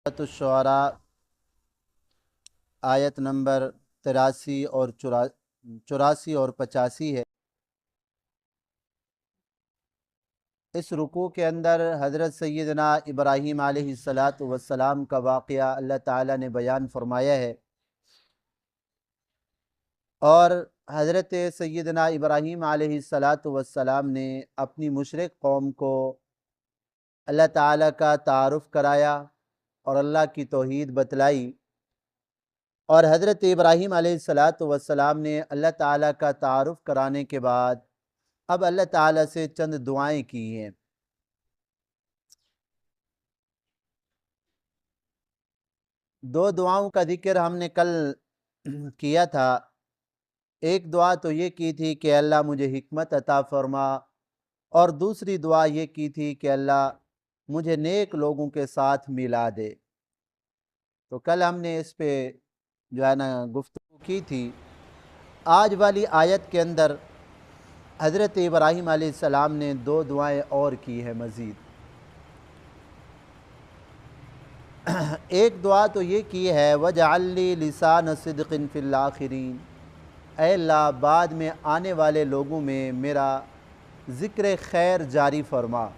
الشعراء آیت نمبر 83 اور 84 اور 85 ہے۔ اس رکوع کے اندر حضرت سیدنا ابراہیم علیہ السلام کا واقعہ اللہ تعالیٰ نے بیان فرمایا ہے، اور حضرت سیدنا ابراہیم علیہ السلام نے اپنی مشرک قوم کو اللہ تعالیٰ کا تعارف کرایا اور اللہ کی توحید بتلائی، اور حضرت ابراہیم علیہ السلام نے اللہ تعالیٰ کا تعارف کرانے کے بعد اب اللہ تعالیٰ سے چند دعائیں کی ہیں۔ دو دعاؤں کا ذکر ہم نے کل کیا تھا۔ ایک دعا تو یہ کی تھی کہ اللہ مجھے حکمت عطا فرما، اور دوسری دعا یہ کی تھی کہ اللہ مجھے نیک لوگوں کے ساتھ ملا دے۔ تو کل ہم نے اس پہ گفتگو کی تھی۔ آج والی آیت کے اندر حضرت ابراہیم علیہ السلام نے دو دعائیں اور کی ہیں مزید۔ ایک دعا تو یہ کی ہے وَجْعَلْ لِي لِسَانَ صِدْقٍ فِي الْآخِرِينَ، اے اللہ بعد میں آنے والے لوگوں میں میرا ذکر خیر جاری فرما۔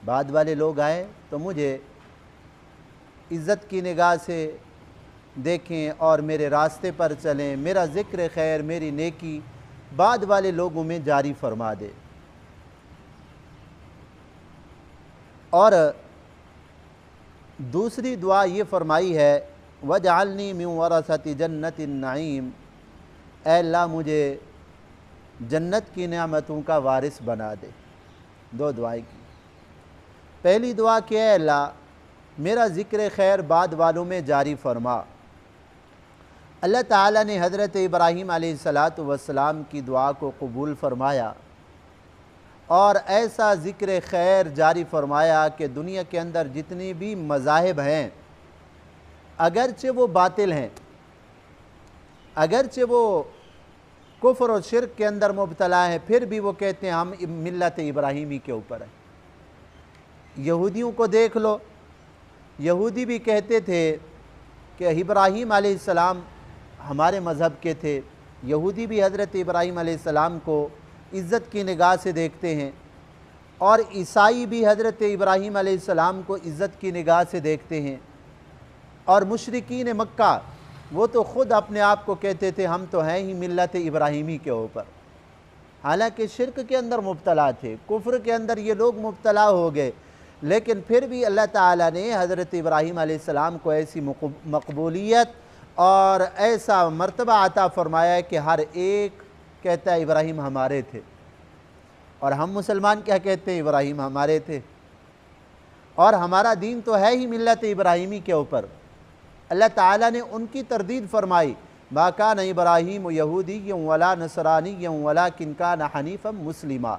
بعد والے لوگ آئے تو مجھے عزت کی نگاہ سے دیکھیں اور میرے راستے پر چلیں، میرا ذکر خیر، میری نیکی بعد والے لوگوں میں جاری فرما دے۔ اور دوسری دعا یہ فرمائی ہے وَجْعَلْنِي مِنْ وَرَثَةِ جَنَّةِ النَّعِيمِ، اے اللہ مجھے جنت کی نعمتوں کا وارث بنا دے۔ دو دعائیں کی۔ پہلی دعا کہ اے اللہ میرا ذکر خیر بعد والوں میں جاری فرما۔ اللہ تعالیٰ نے حضرت ابراہیم علیہ السلام کی دعا کو قبول فرمایا اور ایسا ذکر خیر جاری فرمایا کہ دنیا کے اندر جتنی بھی مذاہب ہیں، اگرچہ وہ باطل ہیں، اگرچہ وہ کفر و شرک کے اندر مبتلا ہیں، پھر بھی وہ کہتے ہیں ہم ملت ابراہیمی کے اوپر ہیں۔ یہودیوں کو دیکھ لو، یہودی بھی کہتے تھے کہ ابراہیم علیہ السلام ہمارے مذہب کے تھے۔ یہودی بھی حضرت ابراہیم علیہ السلام کو عزت کی نگاہ سے دیکھتے ہیں، اور عیسائی بھی حضرت ابراہیم علیہ السلام کو عزت کی نگاہ سے دیکھتے ہیں۔ اور مشرکین مکہ وہ تو خود اپنے آپ کو کہتے تھے ہم تو ہیں ہی ملت ابراہیمی کے اوپر، حالانکہ شرک کے اندر مبتلا تھے، کفر کے اندر یہ لوگ مبتلا ہو گئے، لیکن پھر بھی اللہ تعالیٰ نے حضرت ابراہیم علیہ السلام کو ایسی مقبولیت اور ایسا مرتبہ عطا فرمایا ہے کہ ہر ایک کہتا ہے ابراہیم ہمارے تھے، اور ہم مسلمان کیا کہتے ہیں ابراہیم ہمارے تھے، اور ہمارا دین تو ہے ہی ملت ابراہیمی کے اوپر۔ اللہ تعالیٰ نے ان کی تردید فرمائی ما کان ابراہیم یہودیا ولا نصرانیا ولکن کان حنیفا مسلما۔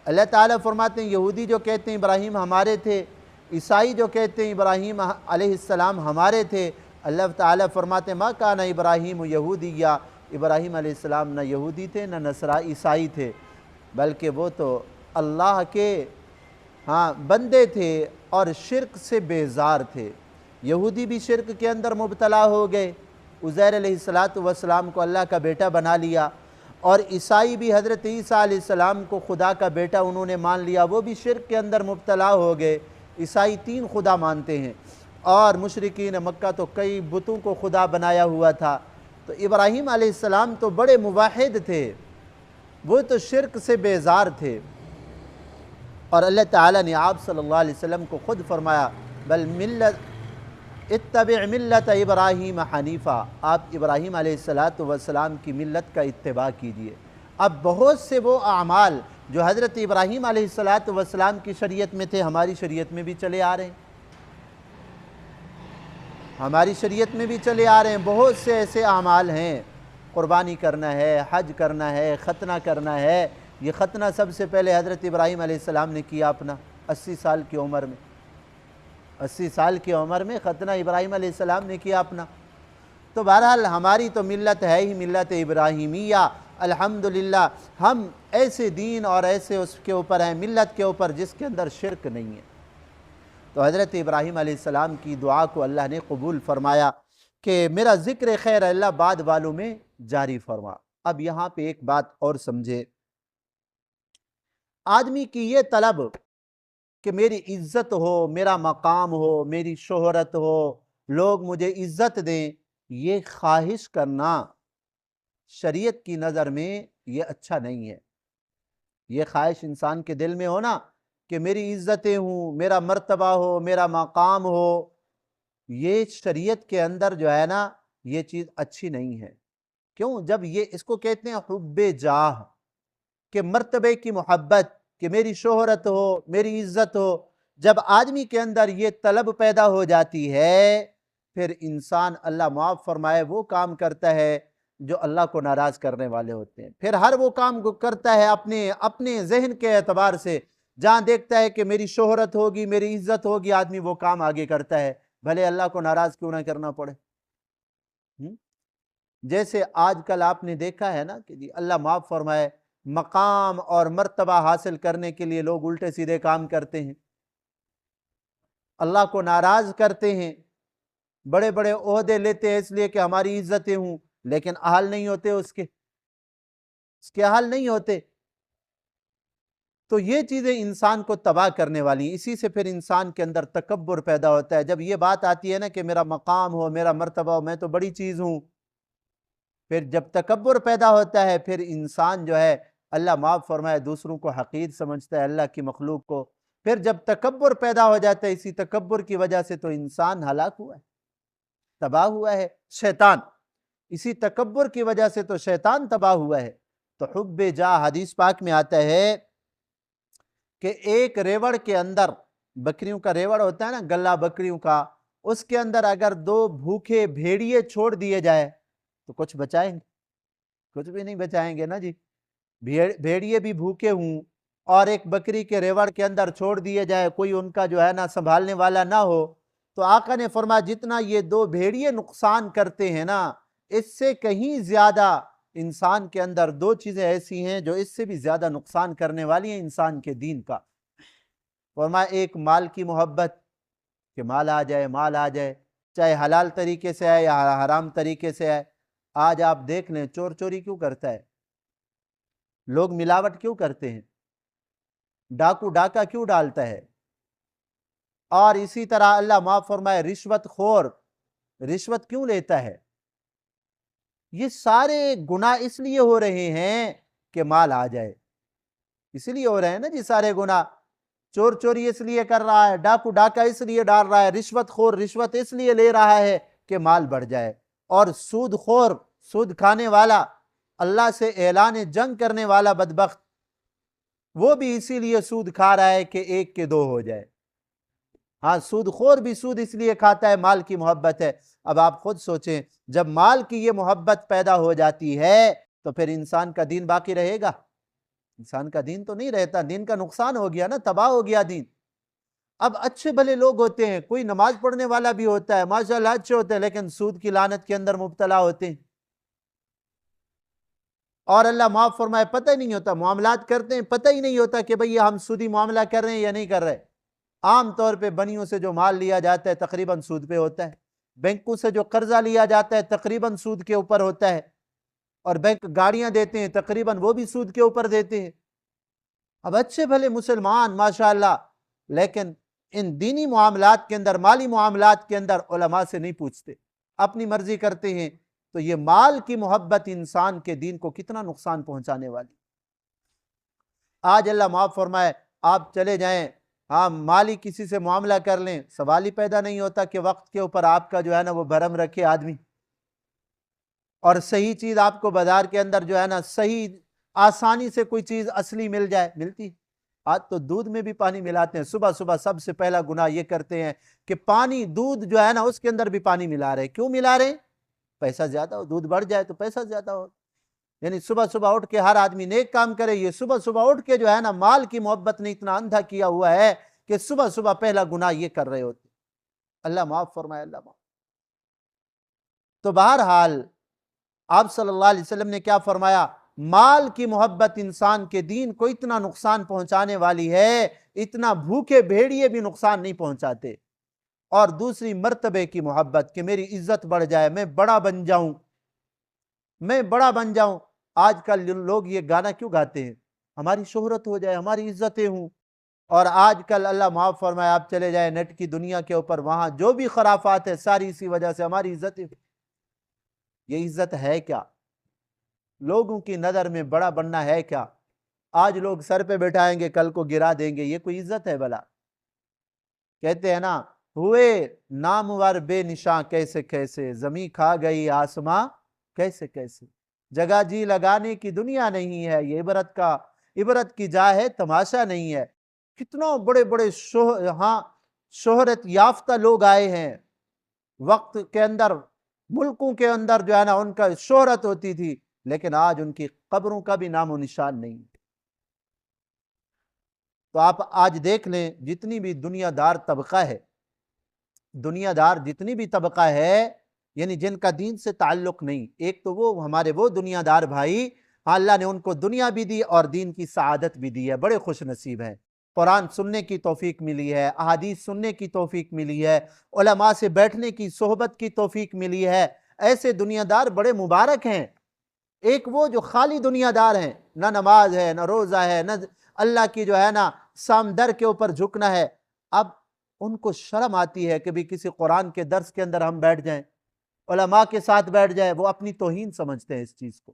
اللہ تعالیٰ فرماتے ہیں یہودی جو کہتے ہیں ابراہیم ہمارے تھے، عیسائی جو کہتے ہیں ابراہیم علیہ السلام ہمارے تھے، اللہ تعالیٰ فرماتے ہیں ما کان ابراہیم یہودیا، ابراہیم علیہ السلام نہ یہودی تھے نہ عیسائی تھے، بلکہ وہ تو اللہ کے بندے تھے اور شرک سے بیزار تھے۔ یہودی بھی شرک کے اندر مبتلا ہو گئے، عزیر علیہ السلام کو اللہ کا بیٹا بنا لیا، اور عیسائی بھی حضرت عیسیٰ علیہ السلام کو خدا کا بیٹا انہوں نے مان لیا، وہ بھی شرک کے اندر مبتلا ہو گئے۔ عیسائی 3 خدا مانتے ہیں، اور مشرکین مکہ تو کئی بتوں کو خدا بنایا ہوا تھا۔ تو ابراہیم علیہ السلام تو بڑے موحد تھے، وہ تو شرک سے بیزار تھے، اور اللہ تعالیٰ نے آپ صلی اللہ علیہ وسلم کو خود فرمایا بل اتبع ملت ابراہیم حنیفہ، آپ ابراہیم علیہ السلام کی ملت کا اتباع کیجئے۔ اب بہت سے وہ اعمال جو حضرت ابراہیم علیہ السلام کی شریعت میں تھے ہماری شریعت میں بھی چلے آ رہے ہیں، ہماری شریعت میں بھی چلے آ رہے ہیں۔ بہت سے ایسے اعمال ہیں، قربانی کرنا ہے، حج کرنا ہے، ختنہ کرنا ہے۔ یہ ختنہ سب سے پہلے حضرت ابراہیم علیہ السلام نے کیا اپنا 80 سال کی عمر میں، 80 سال کی عمر میں ختنہ ابراہیم علیہ السلام نے کیا اپنا۔ تو بہرحال ہماری تو ملت ہے ہی ملت ابراہیمیہ، الحمدللہ ہم ایسے دین اور ایسے اس کے اوپر ہیں، ملت کے اوپر جس کے اندر شرک نہیں ہے۔ تو حضرت ابراہیم علیہ السلام کی دعا کو اللہ نے قبول فرمایا کہ میرا ذکر خیر اللہ بعد والوں میں جاری فرما۔ اب یہاں پہ ایک بات اور سمجھے، آدمی کی یہ طلب کہ میری عزت ہو، میرا مقام ہو، میری شہرت ہو، لوگ مجھے عزت دیں، یہ خواہش کرنا شریعت کی نظر میں یہ اچھا نہیں ہے۔ یہ خواہش انسان کے دل میں ہونا کہ میری عزتیں ہوں، میرا مرتبہ ہو، میرا مقام ہو، یہ شریعت کے اندر جو ہے نا یہ چیز اچھی نہیں ہے۔ کیوں؟ جب یہ اس کو کہتے ہیں حب جاہ، کہ مرتبے کی محبت، کہ میری شہرت ہو، میری عزت ہو، جب آدمی کے اندر یہ طلب پیدا ہو جاتی ہے پھر انسان اللہ معاف فرمائے وہ کام کرتا ہے جو اللہ کو ناراض کرنے والے ہوتے ہیں۔ پھر ہر وہ کام کو کرتا ہے اپنے ذہن کے اعتبار سے، جہاں دیکھتا ہے کہ میری شہرت ہوگی، میری عزت ہوگی، آدمی وہ کام آگے کرتا ہے، بھلے اللہ کو ناراض کیوں نہ کرنا پڑے۔ جیسے آج کل آپ نے دیکھا ہے نا کہ جی اللہ معاف فرمائے مقام اور مرتبہ حاصل کرنے کے لیے لوگ الٹے سیدھے کام کرتے ہیں، اللہ کو ناراض کرتے ہیں، بڑے بڑے عہدے لیتے ہیں اس لیے کہ ہماری عزتیں ہوں، لیکن اہل نہیں ہوتے اس کے اہل نہیں ہوتے۔ تو یہ چیزیں انسان کو تباہ کرنے والی ہیں۔ اسی سے پھر انسان کے اندر تکبر پیدا ہوتا ہے۔ جب یہ بات آتی ہے نا کہ میرا مقام ہو، میرا مرتبہ ہو، میں تو بڑی چیز ہوں، پھر جب تکبر پیدا ہوتا ہے پھر انسان جو ہے اللہ معاف فرمائے دوسروں کو حقیر سمجھتا ہے، اللہ کی مخلوق کو۔ پھر جب تکبر پیدا ہو جاتا ہے، اسی تکبر کی وجہ سے تو انسان ہلاک ہوا ہے، تباہ ہوا ہے، شیطان، اسی تکبر کی وجہ سے تو شیطان تباہ ہوا ہے۔ تو حب جاہ، حدیث پاک میں آتا ہے کہ ایک ریوڑ کے اندر، بکریوں کا ریوڑ ہوتا ہے نا، گلہ بکریوں کا، اس کے اندر اگر 2 بھوکے بھیڑیے چھوڑ دیے جائے تو کچھ بچائیں گے؟ کچھ بھی نہیں بچائیں گے نا جی۔ بھیڑیے بھی بھوکے ہوں اور ایک بکری کے ریوڑ کے اندر چھوڑ دیے جائے، کوئی ان کا جو ہے نا سنبھالنے والا نہ ہو، تو آقا نے فرمایا جتنا یہ 2 بھیڑیے نقصان کرتے ہیں نا، اس سے کہیں زیادہ انسان کے اندر 2 چیزیں ایسی ہیں جو اس سے بھی زیادہ نقصان کرنے والی ہیں انسان کے دین کا۔ فرمایا ایک مال کی محبت، کہ مال آ جائے، چاہے حلال طریقے سے آئے یا حرام طریقے سے آئے۔ آج آپ دیکھ لیں چور چوری کیوں کرتا ہے، لوگ ملاوٹ کیوں کرتے ہیں، ڈاکو ڈاکہ کیوں ڈالتا ہے، اور اسی طرح اللہ معاف فرمائے رشوت خور رشوت کیوں لیتا ہے۔ یہ سارے گناہ اس لیے ہو رہے ہیں کہ مال آ جائے، اس لیے ہو رہے ہیں نا جی سارے گناہ۔ چور چوری اس لیے کر رہا ہے، ڈاکو ڈاکہ اس لیے ڈال رہا ہے، رشوت خور رشوت اس لیے لے رہا ہے کہ مال بڑھ جائے، اور سود خور، سود کھانے والا، اللہ سے اعلان جنگ کرنے والا بدبخت، وہ بھی اسی لیے سود کھا رہا ہے کہ 1 کے 2 ہو جائے۔ ہاں، سود خور بھی سود اس لیے کھاتا ہے، مال کی محبت ہے۔ اب آپ خود سوچیں، جب مال کی یہ محبت پیدا ہو جاتی ہے تو پھر انسان کا دین باقی رہے گا؟ انسان کا دین تو نہیں رہتا، دین کا نقصان ہو گیا نا، تباہ ہو گیا دین۔ اب اچھے بھلے لوگ ہوتے ہیں، کوئی نماز پڑھنے والا بھی ہوتا ہے، ماشاءاللہ اچھے ہوتے ہیں، لیکن سود کی لعنت کے اندر مبتلا ہوتے ہیں، اور اللہ معاف فرمائے پتہ ہی نہیں ہوتا، معاملات کرتے ہیں پتہ ہی نہیں ہوتا کہ بھئی ہم سودی معاملہ کر رہے ہیں یا نہیں کر رہے۔ عام طور پہ بنیوں سے جو مال لیا جاتا ہے تقریباً سود پہ ہوتا ہے، بینکوں سے جو قرضہ لیا جاتا ہے تقریباً سود کے اوپر ہوتا ہے، اور بینک گاڑیاں دیتے ہیں تقریباً وہ بھی سود کے اوپر دیتے ہیں۔ اب اچھے بھلے مسلمان ماشاءاللہ، لیکن ان دینی معاملات کے اندر، مالی معاملات کے اندر علماء سے نہیں پوچھتے، اپنی مرضی کرتے ہیں، تو یہ مال کی محبت انسان کے دین کو کتنا نقصان پہنچانے والی۔ آج اللہ معاف فرمائے آپ چلے جائیں، ہاں مالی کسی سے معاملہ کر لیں، سوال ہی پیدا نہیں ہوتا کہ وقت کے اوپر آپ کا جو ہے نا وہ بھرم رکھے آدمی، اور صحیح چیز آپ کو بازار کے اندر جو ہے نا صحیح آسانی سے کوئی چیز اصلی مل جائے، ملتی۔ آج تو دودھ میں بھی پانی ملاتے ہیں، صبح صبح سب سے پہلا گناہ یہ کرتے ہیں کہ پانی، دودھ جو ہے نا اس کے اندر بھی پانی ملا رہے ہیں۔ کیوں ملا رہے ہیں؟ پیسہ زیادہ ہو، دودھ بڑھ جائے تو پیسہ زیادہ ہو۔ یعنی صبح صبح اٹھ کے ہر آدمی نیک کام کرے، یہ صبح صبح اٹھ کے جو ہے نا مال کی محبت نے اتنا اندھا کیا ہوا ہے کہ صبح صبح پہلا گناہ یہ کر رہے ہوتے۔ اللہ معاف فرمائے، اللہ معاف۔ تو بہرحال آپ صلی اللہ علیہ وسلم نے کیا فرمایا؟ مال کی محبت انسان کے دین کو اتنا نقصان پہنچانے والی ہے، اتنا بھوکے بھیڑیے بھی نقصان نہیں پہنچاتے۔ اور دوسری مرتبے کی محبت کہ میری عزت بڑھ جائے، میں بڑا بن جاؤں، میں بڑا بن جاؤں۔ آج کل لوگ یہ گانا کیوں گاتے ہیں؟ ہماری شہرت ہو جائے، ہماری عزتیں ہوں۔ اور آج کل اللہ معاف فرمائے، آپ چلے جائیں نیٹ کی دنیا کے اوپر، وہاں جو بھی خرافات ہے ساری اسی وجہ سے ہماری عزتیں۔ یہ عزت ہے کیا؟ لوگوں کی نظر میں بڑا بننا ہے کیا؟ آج لوگ سر پہ بٹھائیں گے، کل کو گرا دیں گے، یہ کوئی عزت ہے بھلا؟ کہتے ہیں نا، ہوئے نامور بے نشاں کیسے کیسے، زمیں کھا گئی آسماں کیسے کیسے۔ جگہ جی لگانے کی دنیا نہیں ہے، یہ عبرت کی جا ہے، تماشا نہیں ہے۔ کتنا بڑے بڑے شہرت یافتہ لوگ آئے ہیں وقت کے اندر، ملکوں کے اندر جو ہے نا ان کا شہرت ہوتی تھی، لیکن آج ان کی قبروں کا بھی نام و نشان نہیں۔ تو آپ آج دیکھ لیں، جتنی بھی دنیا دار جتنی بھی طبقہ ہے، یعنی جن کا دین سے تعلق نہیں، ایک تو وہ ہمارے وہ دنیا دار بھائی، اللہ نے ان کو دنیا بھی دی اور دین کی سعادت بھی دی ہے، بڑے خوش نصیب ہیں۔ قرآن سننے کی توفیق ملی ہے، احادیث سننے کی توفیق ملی ہے، علماء سے بیٹھنے کی، صحبت کی توفیق ملی ہے۔ ایسے دنیا دار بڑے مبارک ہیں۔ ایک وہ جو خالی دنیا دار ہیں، نہ نماز ہے، نہ روزہ ہے، نہ اللہ کی جو ہے نا سامدر کے اوپر جھکنا ہے۔ اب ان کو شرم آتی ہے کہ بھی کسی قرآن کے درس کے اندر ہم بیٹھ جائیں، علماء کے ساتھ بیٹھ جائیں، وہ اپنی توہین سمجھتے ہیں اس چیز کو۔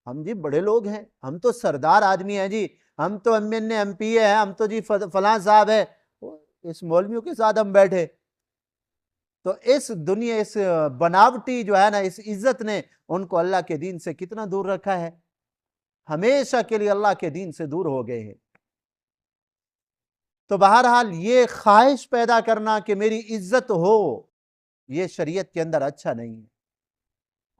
ہم جی بڑے لوگ ہیں، ہم تو سردار آدمی ہیں جی، ہم تو ایم پی ہیں، ہم تو جی فلاں صاحب ہے، اس مولویوں کے ساتھ ہم بیٹھے۔ تو اس بناوٹی جو ہے نا اس عزت نے ان کو اللہ کے دین سے کتنا دور رکھا ہے، ہمیشہ کے لیے اللہ کے دین سے دور ہو گئے ہیں۔ تو بہرحال یہ خواہش پیدا کرنا کہ میری عزت ہو، یہ شریعت کے اندر اچھا نہیں ہے۔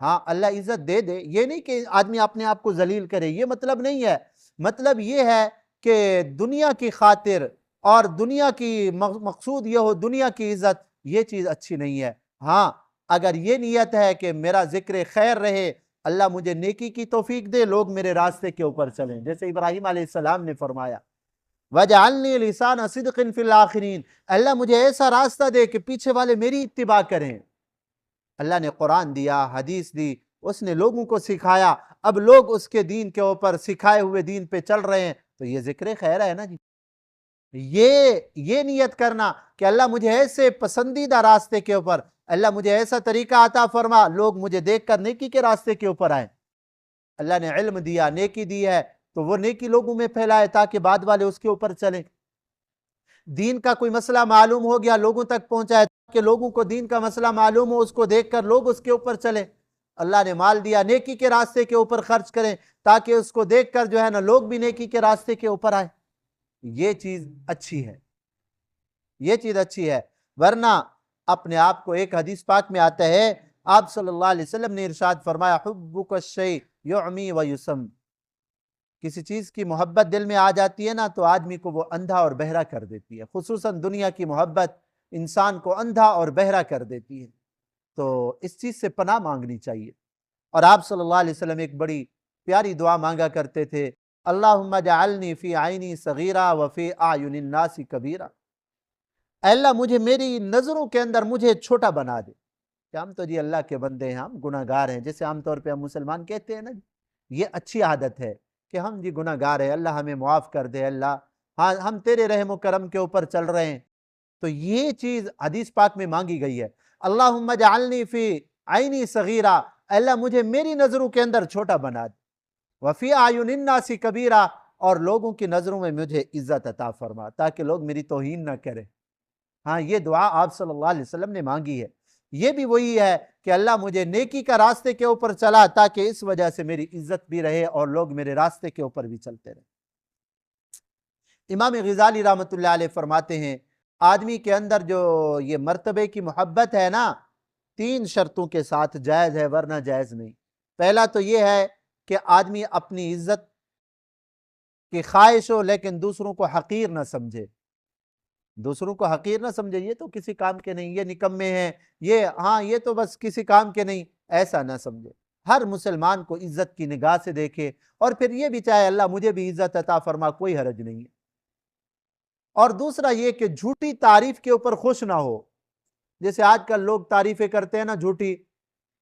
ہاں اللہ عزت دے دے، یہ نہیں کہ آدمی اپنے آپ کو ذلیل کرے، یہ مطلب نہیں ہے۔ مطلب یہ ہے کہ دنیا کی خاطر اور دنیا کی مقصود یہ ہو، دنیا کی عزت، یہ چیز اچھی نہیں ہے۔ ہاں اگر یہ نیت ہے کہ میرا ذکر خیر رہے، اللہ مجھے نیکی کی توفیق دے، لوگ میرے راستے کے اوپر چلیں، جیسے ابراہیم علیہ السلام نے فرمایا وَجَعَلْنِي لِسَانَ صِدْقٍ فِي الْآخِرِينَ، اللہ مجھے ایسا راستہ دے کہ پیچھے والے میری اتباع کریں۔ اللہ نے قرآن دیا، حدیث دی، اس نے لوگوں کو سکھایا، اب لوگ اس کے دین کے اوپر سکھائے ہوئے دین پہ چل رہے ہیں، تو یہ ذکر خیر ہے نا جی۔ یہ نیت کرنا کہ اللہ مجھے ایسے پسندیدہ راستے کے اوپر، اللہ مجھے ایسا طریقہ عطا فرما، لوگ مجھے دیکھ کر نیکی کے راستے کے اوپر آئیں۔ اللہ نے علم دیا، نیکی دی ہے، تو وہ نیکی لوگوں میں پھیلائے تاکہ بعد والے اس کے اوپر چلیں۔ دین کا کوئی مسئلہ معلوم ہو گیا، لوگوں تک پہنچائے کہ لوگوں کو دین کا مسئلہ معلوم ہو، اس کو دیکھ کر لوگ اس کے اوپر چلیں۔ اللہ نے مال دیا، نیکی کے راستے کے اوپر خرچ کریں تاکہ اس کو دیکھ کر جو ہے نا لوگ بھی نیکی کے راستے کے اوپر آئیں۔ یہ چیز اچھی ہے، یہ چیز اچھی ہے۔ ورنہ اپنے آپ کو، ایک حدیث پاک میں آتا ہے، آپ صلی اللہ علیہ وسلم نے ارشاد فرمایا حبک الشیء یعمی ویسم، کسی چیز کی محبت دل میں آ جاتی ہے نا تو آدمی کو وہ اندھا اور بہرا کر دیتی ہے، خصوصاً دنیا کی محبت انسان کو اندھا اور بہرا کر دیتی ہے۔ تو اس چیز سے پناہ مانگنی چاہیے۔ اور آپ صلی اللہ علیہ وسلم ایک بڑی پیاری دعا مانگا کرتے تھے، اللہم اجعلنی فی عینی صغیرہ وفی اعین الناس کبیرہ، اے اللہ مجھے میری نظروں کے اندر مجھے چھوٹا بنا دے، کہ ہم تو جی اللہ کے بندے ہیں، ہم گناہ گار ہیں، جیسے عام طور پہ ہم مسلمان کہتے ہیں نا، یہ اچھی عادت ہے کہ ہم جی گناہ گار ہیں، اللہ ہمیں معاف کر دے، اللہ ہاں ہم تیرے رحم و کرم کے اوپر چل رہے ہیں۔ تو یہ چیز حدیث پاک میں مانگی گئی ہے، اللہم اجعلنی فی عینی صغیرہ، اللہ مجھے میری نظروں کے اندر چھوٹا بنا دے، وفی اعین الناس کبیرہ، اور لوگوں کی نظروں میں مجھے عزت عطا فرما تاکہ لوگ میری توہین نہ کریں۔ ہاں یہ دعا آپ صلی اللہ علیہ وسلم نے مانگی ہے۔ یہ بھی وہی ہے کہ اللہ مجھے نیکی کا راستے کے اوپر چلا تاکہ اس وجہ سے میری عزت بھی رہے اور لوگ میرے راستے کے اوپر بھی چلتے رہے۔ امام غزالی رحمۃ اللہ علیہ فرماتے ہیں، آدمی کے اندر جو یہ مرتبے کی محبت ہے نا، 3 شرطوں کے ساتھ جائز ہے، ورنہ جائز نہیں۔ پہلا تو یہ ہے کہ آدمی اپنی عزت کی خواہش ہو لیکن دوسروں کو حقیر نہ سمجھے، دوسروں کو حقیر نہ سمجھے، یہ تو کسی کام کے نہیں، یہ نکمے ہیں، یہ تو بس کسی کام کے نہیں، ایسا نہ سمجھے۔ ہر مسلمان کو عزت کی نگاہ سے دیکھے اور پھر یہ بھی چاہے اللہ مجھے بھی عزت عطا فرما، کوئی حرج نہیں ہے۔ اور دوسرا یہ کہ جھوٹی تعریف کے اوپر خوش نہ ہو۔ جیسے آج کل لوگ تعریفیں کرتے ہیں نا جھوٹی،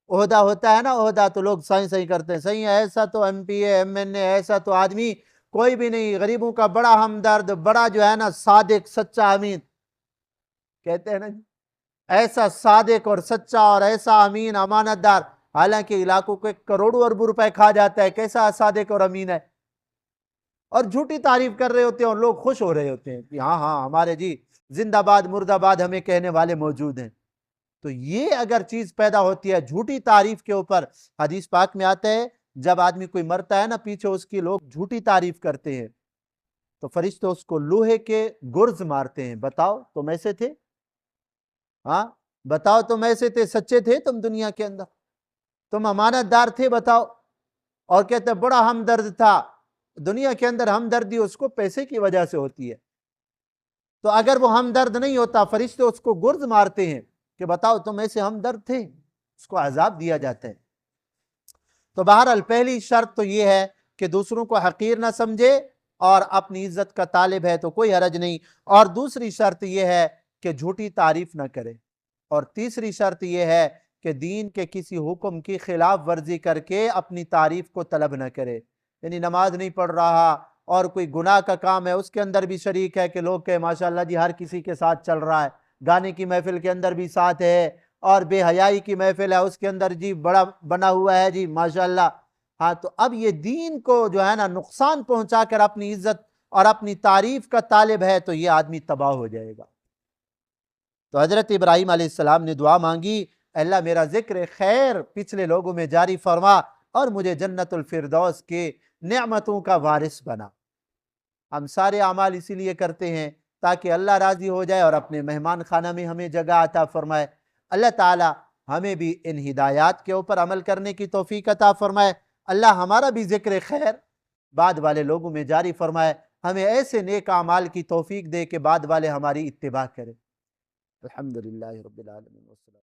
عہدہ ہوتا ہے نا عہدہ، تو لوگ صحیح کرتے ہیں، صحیح ہے ایسا تو M P A M N A ایسا تو آدمی کوئی بھی نہیں، غریبوں کا بڑا ہمدرد، بڑا جو ہے نا صادق سچا امین، کہتے ہیں نا ایسا صادق اور سچا اور ایسا امین امانت دار، حالانکہ علاقوں کو کروڑوں اربوں روپے کھا جاتا ہے، کیسا صادق اور امین ہے، اور جھوٹی تعریف کر رہے ہوتے ہیں اور لوگ خوش ہو رہے ہوتے ہیں کہ ہاں ہاں ہمارے جی زندہ باد مرد آباد ہمیں کہنے والے موجود ہیں۔ تو یہ اگر چیز پیدا ہوتی ہے جھوٹی تعریف کے اوپر، حدیث پاک میں آتا ہے جب آدمی کوئی مرتا ہے نا پیچھے اس کی لوگ جھوٹی تعریف کرتے ہیں تو فرشتے اس کو لوہے کے گرز مارتے ہیں، بتاؤ تم ایسے تھے؟ ہاں بتاؤ تم ایسے تھے، سچے تھے تم دنیا کے اندر، تم امانت دار تھے، بتاؤ؟ اور کہتے ہیں بڑا ہمدرد تھا، دنیا کے اندر ہمدردی اس کو پیسے کی وجہ سے ہوتی ہے، تو اگر وہ ہمدرد نہیں ہوتا فرشتے اس کو گرز مارتے ہیں کہ بتاؤ تم ایسے ہمدرد تھے، اس کو عذاب دیا جاتا ہے۔ تو بہرحال پہلی شرط تو یہ ہے کہ دوسروں کو حقیر نہ سمجھے اور اپنی عزت کا طالب ہے تو کوئی حرج نہیں، اور دوسری شرط یہ ہے کہ جھوٹی تعریف نہ کرے، اور تیسری شرط یہ ہے کہ دین کے کسی حکم کی خلاف ورزی کر کے اپنی تعریف کو طلب نہ کرے، یعنی نماز نہیں پڑھ رہا اور کوئی گناہ کا کام ہے اس کے اندر بھی شریک ہے کہ لوگ کہ ماشاءاللہ جی ہر کسی کے ساتھ چل رہا ہے، گانے کی محفل کے اندر بھی ساتھ ہے، اور بے حیائی کی محفل ہے اس کے اندر جی بڑا بنا ہوا ہے جی ماشاءاللہ۔ ہاں تو اب یہ دین کو جو ہے نا نقصان پہنچا کر اپنی عزت اور اپنی تعریف کا طالب ہے تو یہ آدمی تباہ ہو جائے گا۔ تو حضرت ابراہیم علیہ السلام نے دعا مانگی، اللہ میرا ذکر خیر پچھلے لوگوں میں جاری فرما اور مجھے جنت الفردوس کے نعمتوں کا وارث بنا۔ ہم سارے اعمال اسی لیے کرتے ہیں تاکہ اللہ راضی ہو جائے اور اپنے مہمان خانہ میں ہمیں جگہ عطا فرمائے۔ اللہ تعالی ہمیں بھی ان ہدایات کے اوپر عمل کرنے کی توفیق عطا فرمائے۔ اللہ ہمارا بھی ذکر خیر بعد والے لوگوں میں جاری فرمائے، ہمیں ایسے نیک اعمال کی توفیق دے کہ بعد والے ہماری اتباع کریں۔ الحمدللہ رب العالمین۔